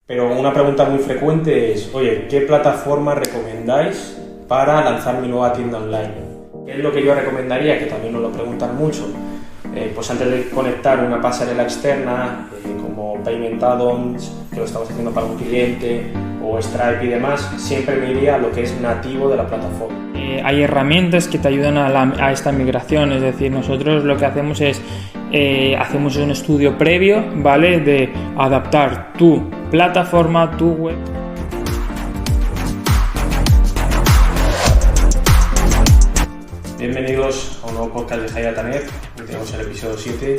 Pero una pregunta muy frecuente es, oye, ¿qué plataforma recomendáis para lanzar mi nueva tienda online? ¿Qué es lo que yo recomendaría? Que también nos lo preguntan mucho. Pues antes de conectar una pasarela externa, como Payment Add-ons, que lo estamos haciendo para un cliente, o Stripe y demás, siempre me iría a lo que es nativo de la plataforma. Hay herramientas que te ayudan a esta migración, es decir, nosotros lo que hacemos es hacemos un estudio previo, ¿vale? De adaptar tu plataforma, tu web. Bienvenidos a un nuevo podcast de Hayatanet. Hoy tenemos el episodio 7.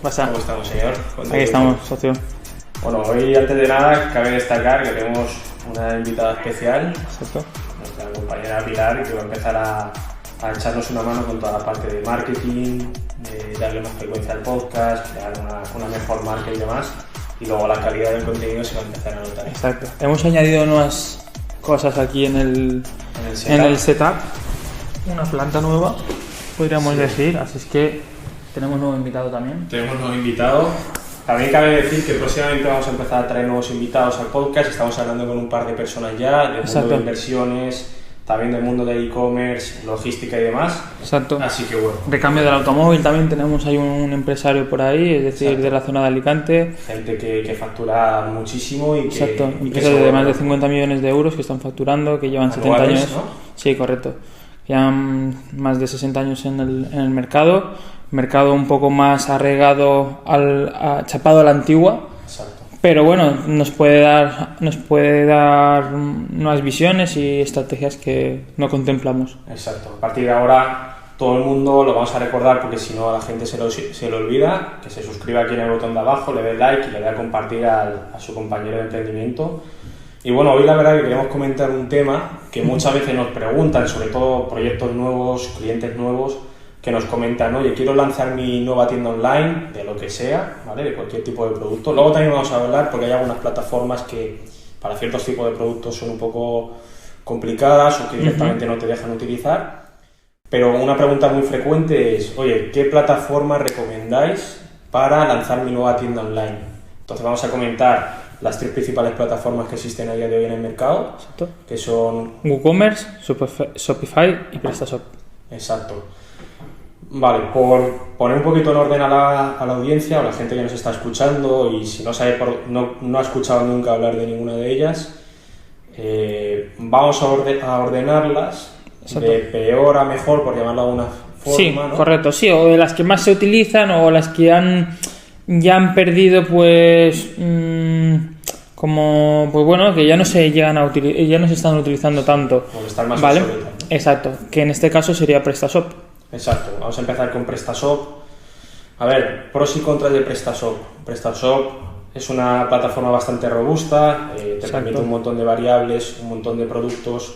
Pasa. ¿Cómo estamos, señor? Aquí estamos, socio. Bueno, hoy antes de nada cabe destacar que tenemos una invitada especial, Exacto. nuestra compañera Pilar, que va a empezar a echarnos una mano con toda la parte de marketing, de darle más frecuencia al podcast, crear una mejor marca y demás, y luego la calidad del contenido se va a empezar a notar. Exacto. Hemos añadido nuevas cosas aquí en el setup. Una planta nueva, podríamos decir, así es que tenemos nuevo invitado también. Tenemos nuevo invitado. También cabe decir que próximamente vamos a empezar a traer nuevos invitados al podcast. Estamos hablando con un par de personas ya, del mundo de inversiones, también del mundo de e-commerce, logística y demás. Exacto. Así que bueno. Recambio del automóvil también tenemos ahí un empresario por ahí, es decir, Exacto. de la zona de Alicante. Gente que factura muchísimo y que... Exacto, empresas de más de 50 millones de euros que están facturando, que llevan 70 anuales, años. ¿no? Sí, correcto. Llevan más de 60 años en el mercado un poco más arraigado, chapado a la antigua. Exacto. Pero bueno, nos puede dar nuevas visiones y estrategias que no contemplamos. Exacto. A partir de ahora todo el mundo lo vamos a recordar, porque si no a la gente se lo olvida, que se suscriba aquí en el botón de abajo, le dé like y le dé a compartir a su compañero de emprendimiento. Y bueno, hoy la verdad que queremos comentar un tema que muchas veces nos preguntan, sobre todo proyectos nuevos, clientes nuevos, que nos comentan, oye, quiero lanzar mi nueva tienda online, de lo que sea, ¿vale? De cualquier tipo de producto. Luego también vamos a hablar, porque hay algunas plataformas que para ciertos tipos de productos son un poco complicadas o que directamente no te dejan utilizar. Pero una pregunta muy frecuente es, oye, ¿qué plataforma recomendáis para lanzar mi nueva tienda online? Entonces vamos a comentar las tres principales plataformas que existen a día de hoy en el mercado. Exacto. Que son WooCommerce, Shopify y PrestaShop. Exacto. Vale, por poner un poquito en orden a la audiencia o a la gente que nos está escuchando, y si no sabe no ha escuchado nunca hablar de ninguna de ellas, vamos a ordenarlas. Exacto. De peor a mejor, por llamarlo de alguna forma. Sí, ¿no? correcto, sí, o de las que más se utilizan o las que ya han perdido, pues como, pues bueno, que ya no se llegan a ya no se están utilizando tanto. Porque están más ¿vale? obsoletas, ¿no? Exacto, que en este caso sería PrestaShop. Exacto, vamos a empezar con PrestaShop. A ver, pros y contras de PrestaShop. PrestaShop es una plataforma bastante robusta, te permite un montón de variables, un montón de productos.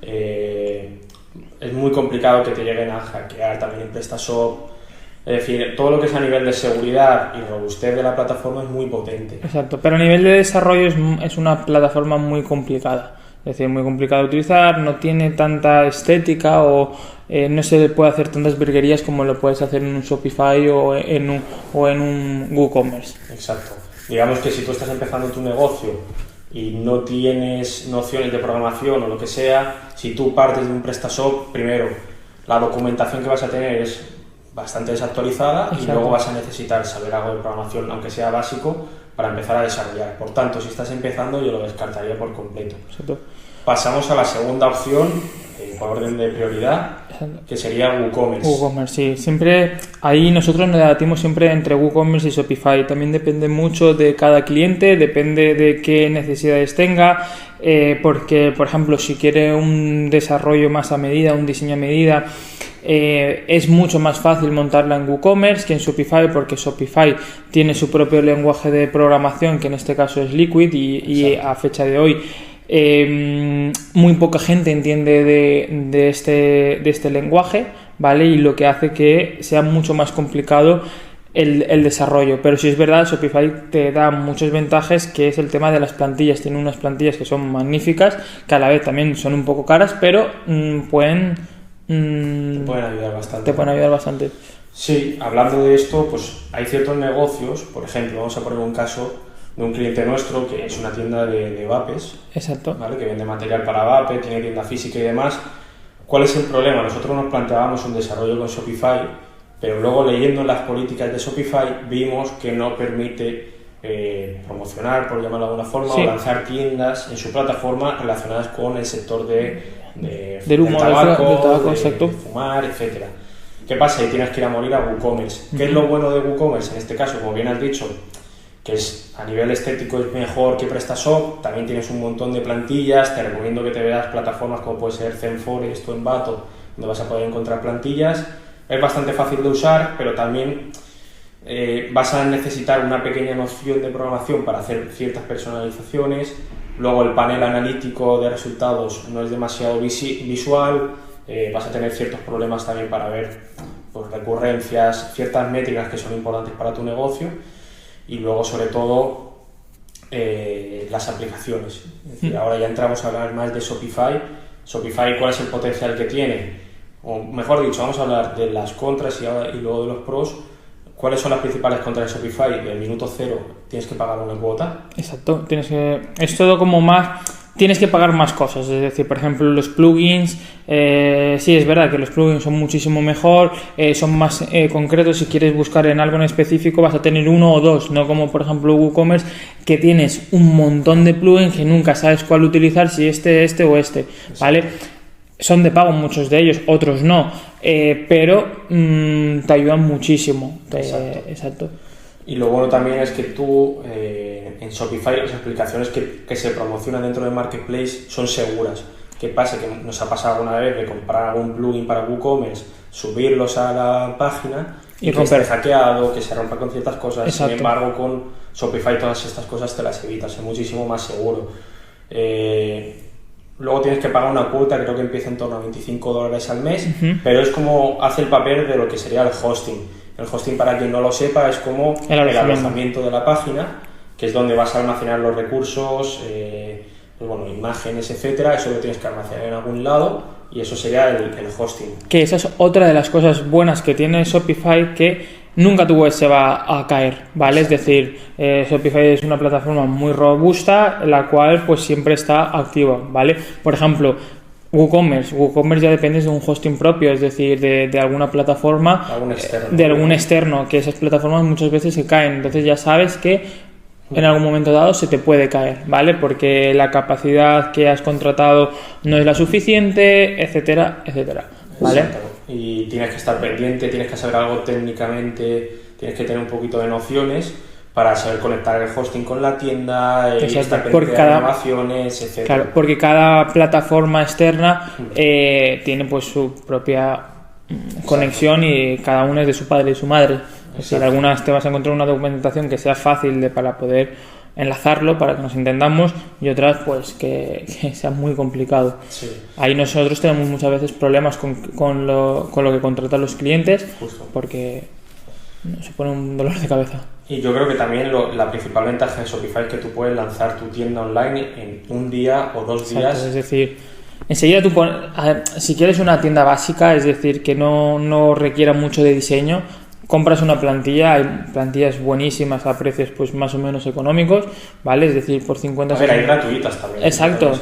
Es muy complicado que te lleguen a hackear también en PrestaShop. Es decir, todo lo que es a nivel de seguridad y robustez de la plataforma es muy potente. Exacto, pero a nivel de desarrollo es una plataforma muy complicada. Es decir, muy complicado de utilizar, no tiene tanta estética o no se puede hacer tantas virguerías como lo puedes hacer en un Shopify o en un WooCommerce. Exacto. Digamos que si tú estás empezando tu negocio y no tienes nociones de programación o lo que sea, si tú partes de un PrestaShop, primero, la documentación que vas a tener es bastante desactualizada. Exacto. Y luego vas a necesitar saber algo de programación, aunque sea básico, para empezar a desarrollar. Por tanto, si estás empezando, yo lo descartaría por completo. Exacto. Pasamos a la segunda opción, por orden de prioridad, que sería WooCommerce. WooCommerce, sí. Siempre ahí nosotros nos debatimos siempre entre WooCommerce y Shopify. También depende mucho de cada cliente, depende de qué necesidades tenga, porque, por ejemplo, si quiere un desarrollo más a medida, un diseño a medida, es mucho más fácil montarla en WooCommerce que en Shopify, porque Shopify tiene su propio lenguaje de programación, que en este caso es Liquid, y a fecha de hoy muy poca gente entiende de este lenguaje, ¿vale? Y lo que hace que sea mucho más complicado el desarrollo. Pero sí es verdad, Shopify te da muchas ventajas, que es el tema de las plantillas. Tiene unas plantillas que son magníficas, que a la vez también son un poco caras, pero te pueden ayudar bastante. Te pueden ayudar bastante. Sí, hablando de esto, pues hay ciertos negocios, por ejemplo, vamos a poner un caso, de un cliente nuestro que es una tienda de vapes, Exacto. ¿vale? Que vende material para vape, tiene tienda física y demás. ¿Cuál es el problema? Nosotros nos planteábamos un desarrollo con Shopify, pero luego leyendo las políticas de Shopify vimos que no permite promocionar, por llamarlo de alguna forma, sí, o lanzar tiendas en su plataforma relacionadas con el sector del humo, del tabaco, exacto. de fumar, etcétera. ¿Qué pasa? Y tienes que ir a morir a WooCommerce. ¿Qué es lo bueno de WooCommerce? En este caso, como bien has dicho, que es a nivel estético es mejor que PrestaShop, también tienes un montón de plantillas, te recomiendo que te veas plataformas como puede ser ZenForest o Envato, donde vas a poder encontrar plantillas. Es bastante fácil de usar, pero también vas a necesitar una pequeña noción de programación para hacer ciertas personalizaciones. Luego el panel analítico de resultados no es demasiado visual, vas a tener ciertos problemas también para ver pues, recurrencias, ciertas métricas que son importantes para tu negocio. Y luego, sobre todo, las aplicaciones. Es decir, ahora ya entramos a hablar más de Shopify. Shopify, ¿cuál es el potencial que tiene? O mejor dicho, vamos a hablar de las contras y luego de los pros. ¿Cuáles son las principales contras de Shopify? Del minuto cero tienes que pagar una cuota. Exacto. Es todo como más... Tienes que pagar más cosas, es decir, por ejemplo, los plugins, sí es verdad que los plugins son muchísimo mejor, son más concretos. Si quieres buscar en algo en específico vas a tener uno o dos, no como por ejemplo WooCommerce, que tienes un montón de plugins que nunca sabes cuál utilizar, si este o este, ¿vale? Son de pago muchos de ellos, otros no, pero te ayudan muchísimo. Exacto. Y lo bueno también es que tú en Shopify las aplicaciones que se promocionan dentro del marketplace son seguras. ¿Qué pasa? Que nos ha pasado alguna vez de comprar algún plugin para WooCommerce, subirlos a la página y que esté hackeado, que se rompa con ciertas cosas. Exacto. Sin embargo, con Shopify todas estas cosas te las evitas, es muchísimo más seguro. Luego tienes que pagar una cuota, creo que empieza en torno a $25 al mes, pero es como hace el papel de lo que sería el hosting. El hosting, para quien no lo sepa, es como el alojamiento de la página, que es donde vas a almacenar los recursos, pues bueno, imágenes, etcétera. Eso lo tienes que almacenar en algún lado y eso sería el hosting. Que esa es otra de las cosas buenas que tiene Shopify, que nunca tu web se va a caer, ¿vale? Es decir, Shopify es una plataforma muy robusta, la cual pues siempre está activa, ¿vale? Por ejemplo, WooCommerce ya dependes de un hosting propio, es decir, de alguna plataforma, de algún externo, que esas plataformas muchas veces se caen, entonces ya sabes que en algún momento dado se te puede caer, ¿vale? Porque la capacidad que has contratado no es la suficiente, etcétera, etcétera, ¿vale? Exacto. Y tienes que estar pendiente, tienes que saber algo técnicamente, tienes que tener un poquito de nociones para saber conectar el hosting con la tienda, estar pendiente de grabaciones, etc. Claro, porque cada plataforma externa tiene pues su propia conexión y cada una es de su padre y su madre. Es decir, algunas te vas a encontrar una documentación que sea fácil para poder enlazarlo para que nos entendamos y otras pues que sea muy complicado. Sí. Ahí nosotros tenemos muchas veces problemas con lo que contratan los clientes. Justo. Porque se pone un dolor de cabeza. Y yo creo que también la principal ventaja de Shopify es que tú puedes lanzar tu tienda online en un día o 2 días. Exacto, es decir, enseguida tú pones, si quieres una tienda básica, es decir, que no requiera mucho de diseño, compras una plantilla, hay plantillas buenísimas a precios pues más o menos económicos, ¿vale? Es decir, por 50... A ver, hay gratuitas también. Exacto.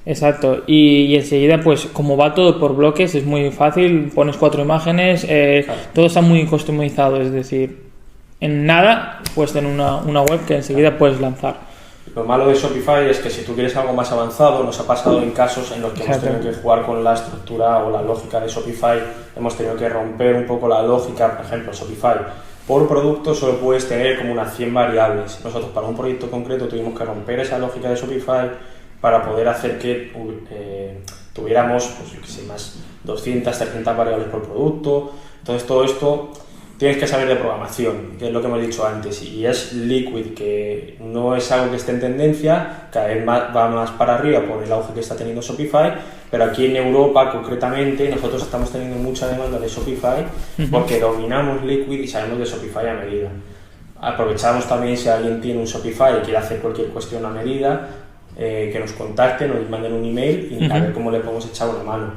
Exacto, y enseguida pues como va todo por bloques es muy fácil, pones 4 imágenes, claro. Todo está muy customizado, es decir, en nada puedes tener una web que enseguida puedes lanzar. Lo malo de Shopify es que si tú quieres algo más avanzado, nos ha pasado en casos en los que hemos tenido que jugar con la estructura o la lógica de Shopify, hemos tenido que romper un poco la lógica. Por ejemplo, Shopify, por producto solo puedes tener como unas 100 variables. Nosotros para un proyecto concreto tuvimos que romper esa lógica de Shopify para poder hacer que tuviéramos pues, yo qué sé, más 200, 300 variables por producto. Entonces todo esto tienes que saber de programación, que es lo que hemos dicho antes, y es Liquid, que no es algo que esté en tendencia, cada vez va más para arriba por el auge que está teniendo Shopify, pero aquí en Europa concretamente nosotros estamos teniendo mucha demanda de Shopify porque dominamos Liquid y sabemos de Shopify a medida. Aprovechamos también si alguien tiene un Shopify y quiere hacer cualquier cuestión a medida, que nos contacten, nos manden un email y a ver cómo le podemos echar una mano.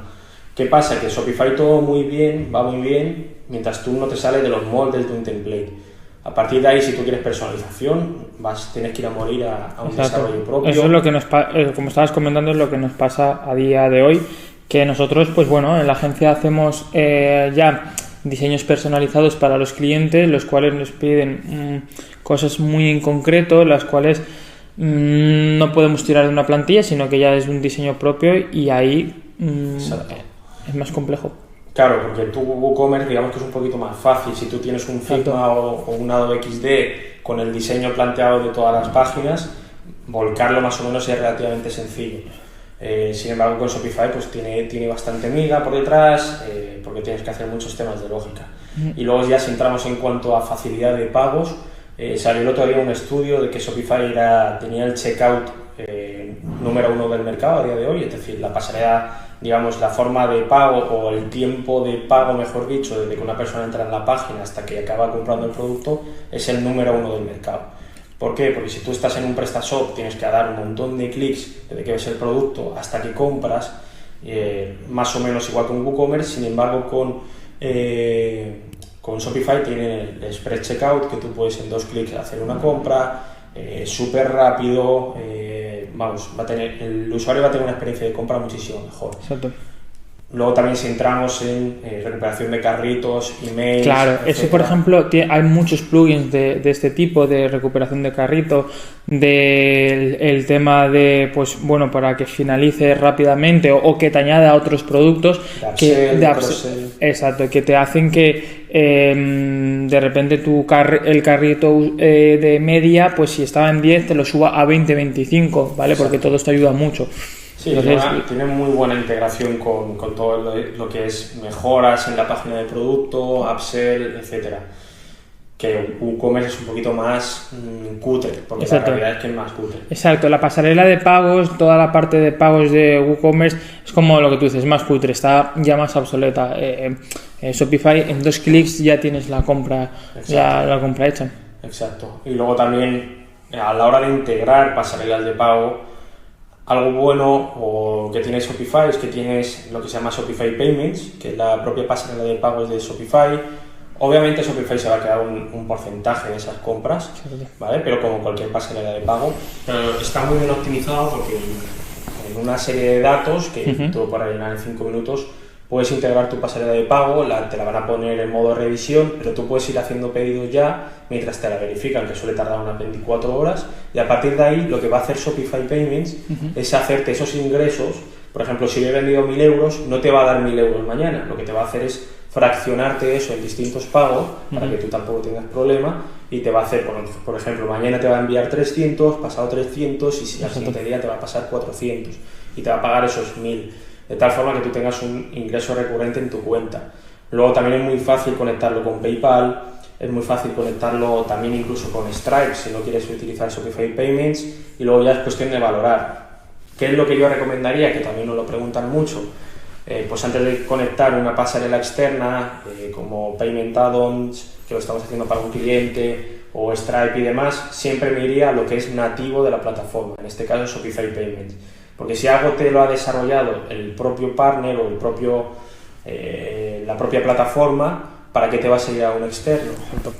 ¿Qué pasa? Que Shopify todo muy bien, va muy bien, mientras tú no te sales de los moldes de un template. A partir de ahí, si tú quieres personalización, tienes que ir a morir a un Exacto. desarrollo propio. Eso es lo que como estabas comentando, es lo que nos pasa a día de hoy, que nosotros, pues bueno, en la agencia hacemos ya diseños personalizados para los clientes, los cuales nos piden cosas muy en concreto, las cuales no podemos tirar de una plantilla, sino que ya es un diseño propio y ahí es más complejo. Claro, porque tu WooCommerce digamos que es un poquito más fácil. Si tú tienes un Figma o un Adobe XD con el diseño planteado de todas las páginas, volcarlo más o menos es relativamente sencillo. Sin embargo, con Shopify pues tiene bastante miga por detrás, porque tienes que hacer muchos temas de lógica. Y luego ya si entramos en cuanto a facilidad de pagos, salió el otro día un estudio de que Shopify tenía el checkout número 1 del mercado a día de hoy, es decir, la pasarela, digamos, la forma de pago o el tiempo de pago, mejor dicho, desde que una persona entra en la página hasta que acaba comprando el producto, es el número 1 del mercado. ¿Por qué? Porque si tú estás en un PrestaShop tienes que dar un montón de clics desde que ves el producto hasta que compras, más o menos igual con WooCommerce. Sin embargo, con Shopify tiene el Express Checkout, que tú puedes en 2 clics hacer una compra, súper rápido, el usuario va a tener una experiencia de compra muchísimo mejor. Exacto. Luego también si entramos en recuperación de carritos, emails... Claro, etcétera. eso por ejemplo, hay muchos plugins de este tipo de recuperación de carrito, el tema de, pues bueno, para que finalice rápidamente o que te añada a otros productos exacto, que te hacen que de repente el carrito de media, pues si estaba en 10 te lo suba a 20-25, ¿vale? Exacto. Porque todo esto ayuda mucho. Sí, tiene muy buena integración con todo lo que es mejoras en la página de producto, upsell, etcétera. Que WooCommerce es un poquito más cutre, porque Exacto. la realidad es que es más cutre. Exacto, la pasarela de pagos, toda la parte de pagos de WooCommerce es como lo que tú dices, más cutre, está ya más obsoleta. Shopify en 2 clics ya tienes la compra, la compra hecha. Exacto. Y luego también a la hora de integrar pasarelas de pago, algo bueno o que tiene Shopify es que tienes lo que se llama Shopify Payments, que es la propia pasarela de pagos de Shopify. Obviamente Shopify se va a quedar un porcentaje de esas compras, ¿vale? Pero como cualquier pasarela de pago, pero está muy bien optimizado porque en una serie de datos que tú para rellenar en 5 minutos puedes integrar tu pasarela de pago, te la van a poner en modo revisión, pero tú puedes ir haciendo pedidos ya mientras te la verifican, que suele tardar unas 24 horas, y a partir de ahí lo que va a hacer Shopify Payments es hacerte esos ingresos. Por ejemplo, si he vendido 1.000 euros, no te va a dar 1.000 euros mañana, lo que te va a hacer es fraccionarte eso en distintos pagos para que tú tampoco tengas problema, y te va a hacer, por ejemplo, mañana te va a enviar 300, pasado 300 y si al siguiente día te va a pasar 400 y te va a pagar esos 1.000, de tal forma que tú tengas un ingreso recurrente en tu cuenta. Luego también es muy fácil conectarlo con PayPal, es muy fácil conectarlo también incluso con Stripe si no quieres utilizar Shopify Payments, y luego ya es cuestión de valorar. ¿Qué es lo que yo recomendaría? Que también nos lo preguntan mucho. Pues antes de conectar una pasarela externa como Payment Add-ons, que lo estamos haciendo para un cliente, o Stripe y demás, siempre me iría a lo que es nativo de la plataforma, en este caso Shopify Payments. Porque si algo te lo ha desarrollado el propio partner o la propia plataforma, ¿para qué te vas a ir a un externo?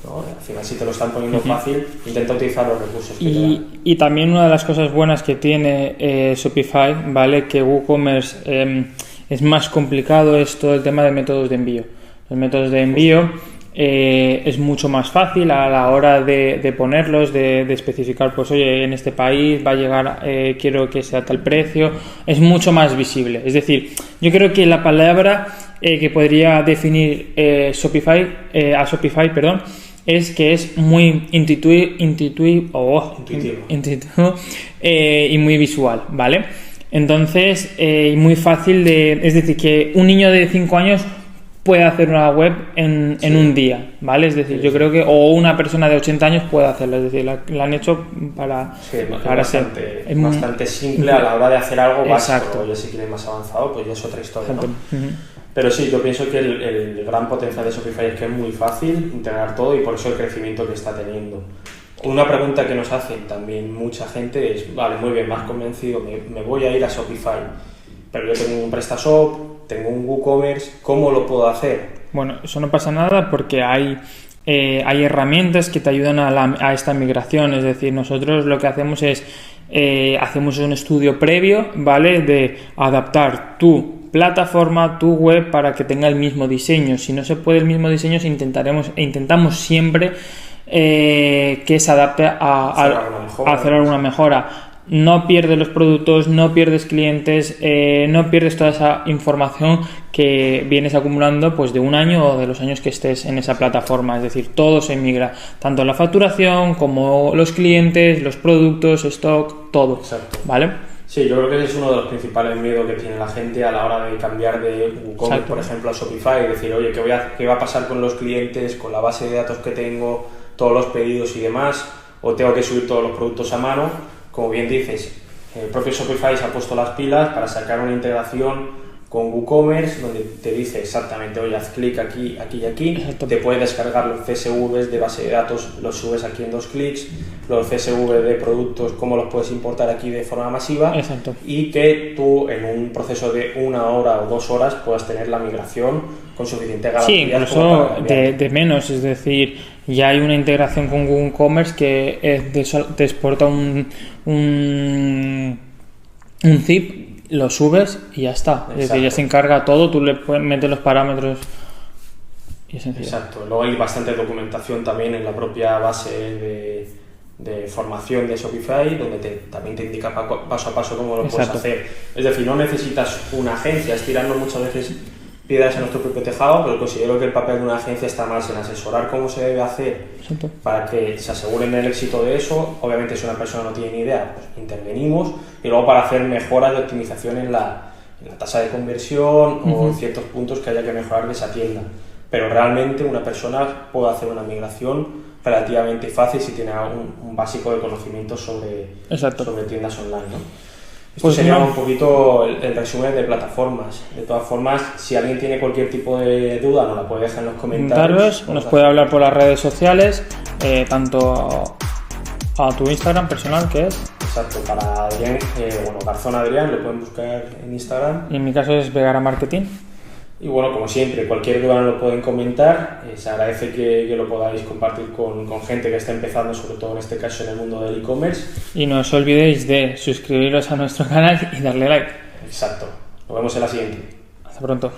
¿No? Al final, si te lo están poniendo fácil, intenta utilizar los recursos que te dan. Y también una de las cosas buenas que tiene Shopify, ¿vale? Que WooCommerce es más complicado, es todo el tema de métodos de envío. Los métodos de envío es mucho más fácil a la hora de ponerlos, de especificar, pues oye, en este país va a llegar, quiero que sea tal precio, es mucho más visible. Es decir, yo creo que la palabra que podría definir Shopify, es que es muy intuitivo y muy visual, ¿vale? Entonces, muy fácil es decir, que un niño de 5 años puede hacer una web en un día, ¿vale? Es decir, yo creo que, o una persona de 80 años puede hacerlo, es decir, la han hecho para... Sí, es bastante simple a la hora de hacer algo básico. Ya si quieres más avanzado, pues ya es otra historia, ¿no? Pero sí, yo pienso que el gran potencial de Shopify es que es muy fácil integrar todo, y por eso el crecimiento que está teniendo. Una pregunta que nos hacen también mucha gente es, vale, muy bien, me has convencido, me voy a ir a Shopify, pero yo tengo un PrestaShop, tengo un WooCommerce, ¿cómo lo puedo hacer? Bueno, eso no pasa nada porque hay hay herramientas que te ayudan a esta migración. Es decir, nosotros lo que hacemos es hacemos un estudio previo, ¿vale? De adaptar tu plataforma, tu web para que tenga el mismo diseño. Si no se puede el mismo diseño, intentamos siempre que se adapte a hacer alguna mejora. No pierdes los productos, no pierdes clientes, no pierdes toda esa información que vienes acumulando pues de un año o de los años que estés en esa plataforma. Es decir, todo se migra, tanto la facturación como los clientes, los productos, stock, todo. Exacto. ¿Vale? Sí, yo creo que ese es uno de los principales miedos que tiene la gente a la hora de cambiar de WooCommerce, por ejemplo, a Shopify, y decir, oye, ¿qué va a pasar con los clientes, con la base de datos que tengo, todos los pedidos y demás? ¿O tengo que subir todos los productos a mano? Como bien dices, el propio Shopify se ha puesto las pilas para sacar una integración con WooCommerce donde te dice exactamente, oye, haz clic aquí, aquí y aquí. Exacto. Te puedes descargar los CSVs de base de datos, los subes aquí en 2 clics, los CSV de productos, cómo los puedes importar aquí de forma masiva. Exacto. Y que tú en un proceso de 1 hora o 2 horas puedas tener la migración con suficiente garantía. Sí, incluso de menos, es decir, ya hay una integración con WooCommerce que te exporta un zip, lo subes y ya está. Exacto. Es decir, ya se encarga todo, tú le metes los parámetros y es sencillo. Exacto. Luego hay bastante documentación también en la propia base de formación de Shopify, donde también te indica paso a paso cómo lo puedes hacer. Es decir, no necesitas una agencia, estirando muchas veces piedras en nuestro propio tejado, pero considero que el papel de una agencia está más en asesorar cómo se debe hacer. Exacto. Para que se aseguren del éxito de eso. Obviamente, si una persona no tiene ni idea, pues intervenimos, y luego para hacer mejoras de optimización en la tasa de conversión o ciertos puntos que haya que mejorar de esa tienda. Pero realmente una persona puede hacer una migración relativamente fácil si tiene un básico de conocimiento sobre tiendas online, ¿no? Esto pues sería un poquito el resumen de plataformas. De todas formas, si alguien tiene cualquier tipo de duda, nos la puede dejar en los comentarios. Nos puede hablar por las redes sociales, tanto a tu Instagram personal, que es... Exacto, para Adrián, Garzón Adrián, lo pueden buscar en Instagram. Y en mi caso es Vegara Marketing. Y bueno, como siempre, cualquier duda nos lo pueden comentar. Se agradece que lo podáis compartir con gente que está empezando, sobre todo en este caso en el mundo del e-commerce. Y no os olvidéis de suscribiros a nuestro canal y darle like. Exacto. Nos vemos en la siguiente. Hasta pronto.